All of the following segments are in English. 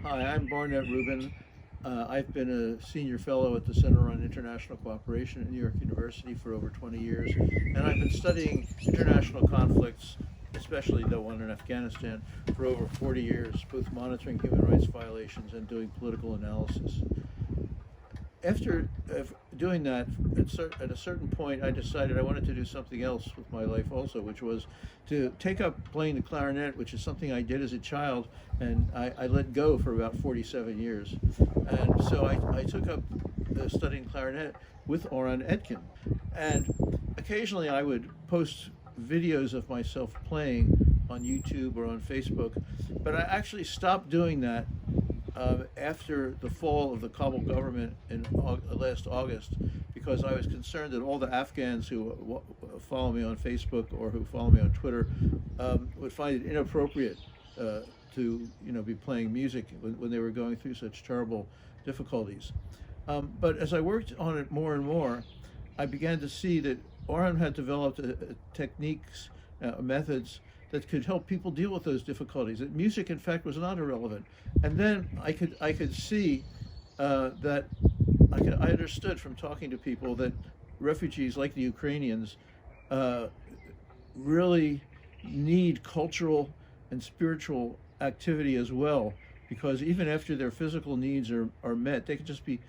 Hi, I'm Barnett Rubin. I've been a senior fellow at the Center on International Cooperation at New York University for over 20 years, and I've been studying international conflicts, especially the one in Afghanistan, for over 40 years, both monitoring human rights violations and doing political analysis. After doing that, at a certain point, I decided I wanted to do something else with my life also, which was to take up playing the clarinet, which is something I did as a child, and I let go for about 47 years. And so I took up studying clarinet with Oran Etkin. And occasionally I would post videos of myself playing on YouTube or on Facebook, but I actually stopped doing that after the fall of the Kabul government in last August, because I was concerned that all the Afghans who follow me on Facebook or who follow me on Twitter would find it inappropriate to be playing music when they were going through such terrible difficulties. But as I worked on it more and more, I began to see that Oran had developed techniques, methods that could help people deal with those difficulties. That music, in fact, was not irrelevant. And then I could see that I understood from talking to people that refugees like the Ukrainians uh, really need cultural and spiritual activity as well, because even after their physical needs are met, they can just be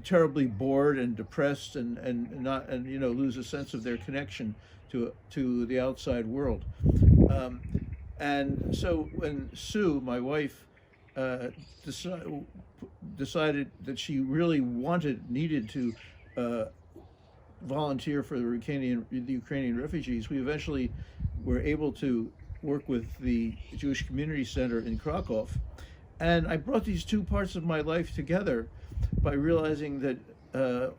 terribly bored and depressed and not and lose a sense of their connection to the outside world. Um, and so when Sue, my wife, uh, deci- decided that she really needed to uh, volunteer for the Ukrainian refugees, we eventually were able to work with the Jewish Community Center in Krakow. And I brought these two parts of my life together by realizing that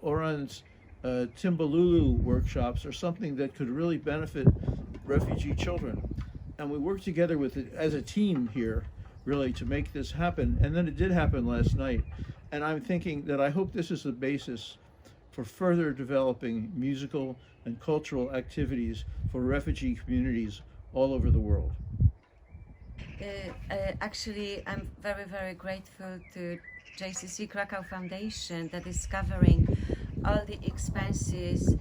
Oran's Timbalulu workshops are something that could really benefit refugee children. And we worked together with it as a team here, really, to make this happen. And then it did happen last night. And I'm thinking that I hope this is the basis for further developing musical and cultural activities for refugee communities all over the world. Actually, I'm very, very grateful to JCC Krakow Foundation that is covering all the expenses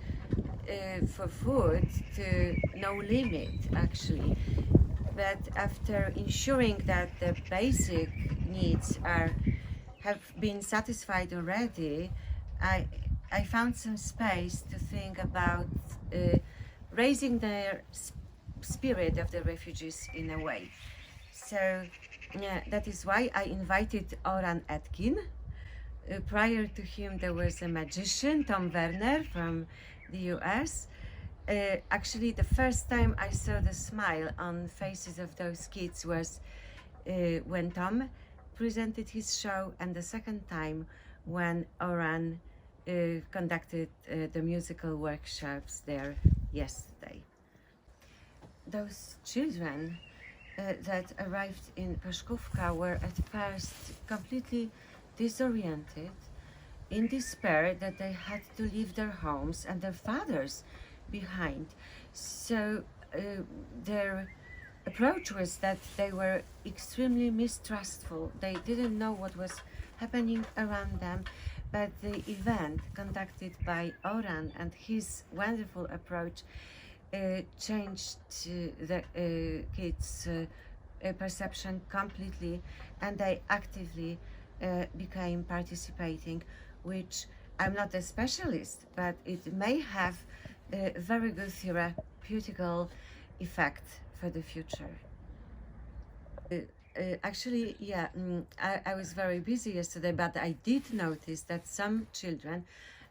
for food to no limit, actually. But after ensuring that the basic needs have been satisfied already, I I found some space to think about raising the spirit of the refugees in a way. So that is why I invited Oran Etkin. Prior to him, there was a magician, Tom Werner from the US. Actually, the first time I saw the smile on faces of those kids was when Tom presented his show, and the second time when Oran conducted the musical workshops there yesterday. Those children that arrived in Paszkowka were at first completely disoriented, in despair that they had to leave their homes and their fathers behind. So their approach was that they were extremely mistrustful. They didn't know what was happening around them, but the event conducted by Oran and his wonderful approach changed the kids' perception completely, and they actively became participating, which I'm not a specialist, but it may have a very good therapeutical effect for the future. Actually, yeah, I was very busy yesterday, but I did notice that some children,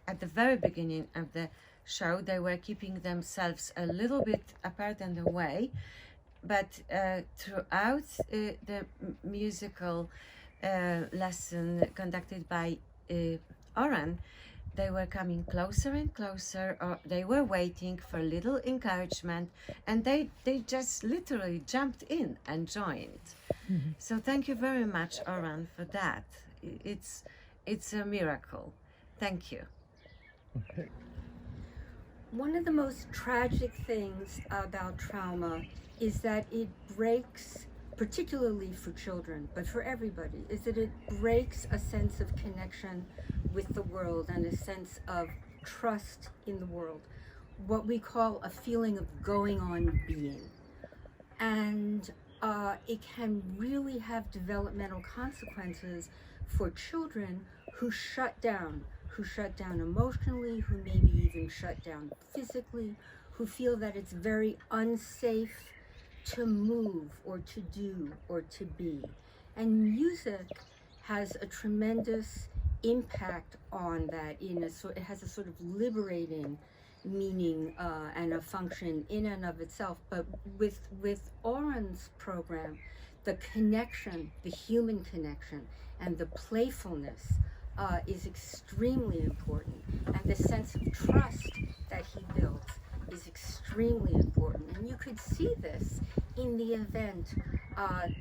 at the very beginning of the show, they were keeping themselves a little bit apart and away, but throughout the musical lesson conducted by Oran, they were coming closer and closer, or they were waiting for little encouragement, and they just literally jumped in and joined. So thank you very much, Oran, for that. It's a miracle. Thank you. Okay. One of the most tragic things about trauma is that it breaks particularly for children, but for everybody, is that it breaks a sense of connection with the world and a sense of trust in the world, what we call a feeling of going on being. And it can really have developmental consequences for children who shut down emotionally, who maybe even shut down physically, who feel that it's very unsafe to move or to do or to be. And music has a tremendous impact on that. It has a sort of liberating meaning and a function in and of itself. But with Oran's program, the connection, the human connection, and the playfulness is extremely important, and the sense of trust that he built is extremely important. And you could see this in the event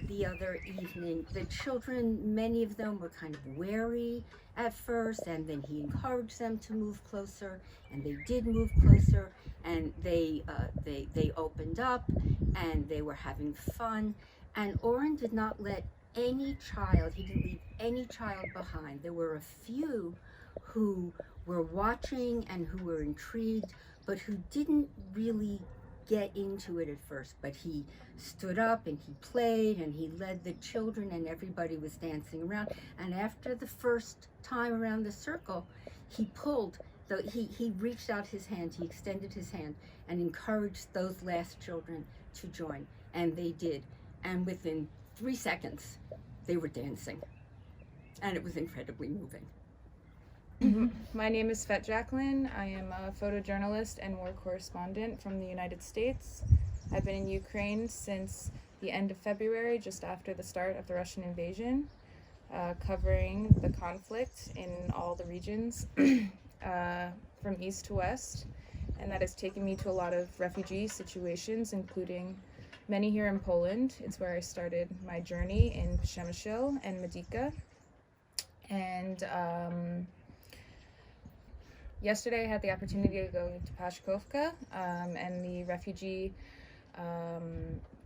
the other evening. The children, many of them were kind of wary at first, and then he encouraged them to move closer, and they did move closer, and they opened up, and they were having fun. And Oran did not let any child, he didn't leave any child behind. There were a few who were watching and who were intrigued, but who didn't really get into it at first. But he stood up and he played and he led the children, and everybody was dancing around. And after the first time around the circle, he reached out his hand, he extended his hand and encouraged those last children to join. And they did. And within 3 seconds, they were dancing. And it was incredibly moving. My name is Fet Jacqueline. I am a photojournalist and war correspondent from the United States. I've been in Ukraine since the end of February, just after the start of the Russian invasion, covering the conflict in all the regions from east to west. And that has taken me to a lot of refugee situations, including many here in Poland. It's where I started my journey in Przemysl and Medyka. And yesterday I had the opportunity to go to Paszkowka and the refugee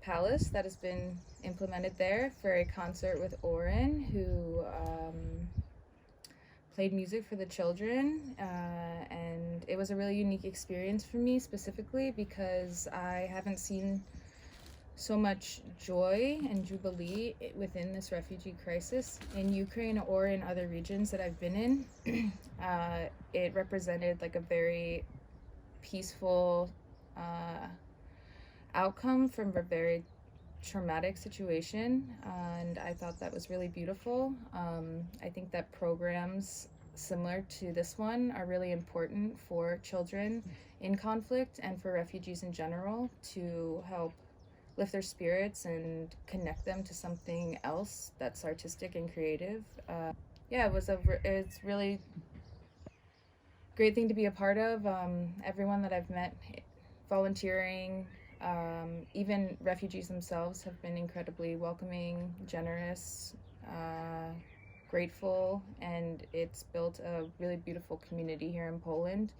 palace that has been implemented there for a concert with Oran, who played music for the children, and it was a really unique experience for me specifically because I haven't seen so much joy and jubilee within this refugee crisis in Ukraine or in other regions that I've been in. It represented like a very peaceful outcome from a very traumatic situation, and I thought that was really beautiful. I think that programs similar to this one are really important for children in conflict and for refugees in general to help lift their spirits and connect them to something else that's artistic and creative. It's really great thing to be a part of. Everyone that I've met volunteering, even refugees themselves, have been incredibly welcoming, generous, grateful, and it's built a really beautiful community here in Poland.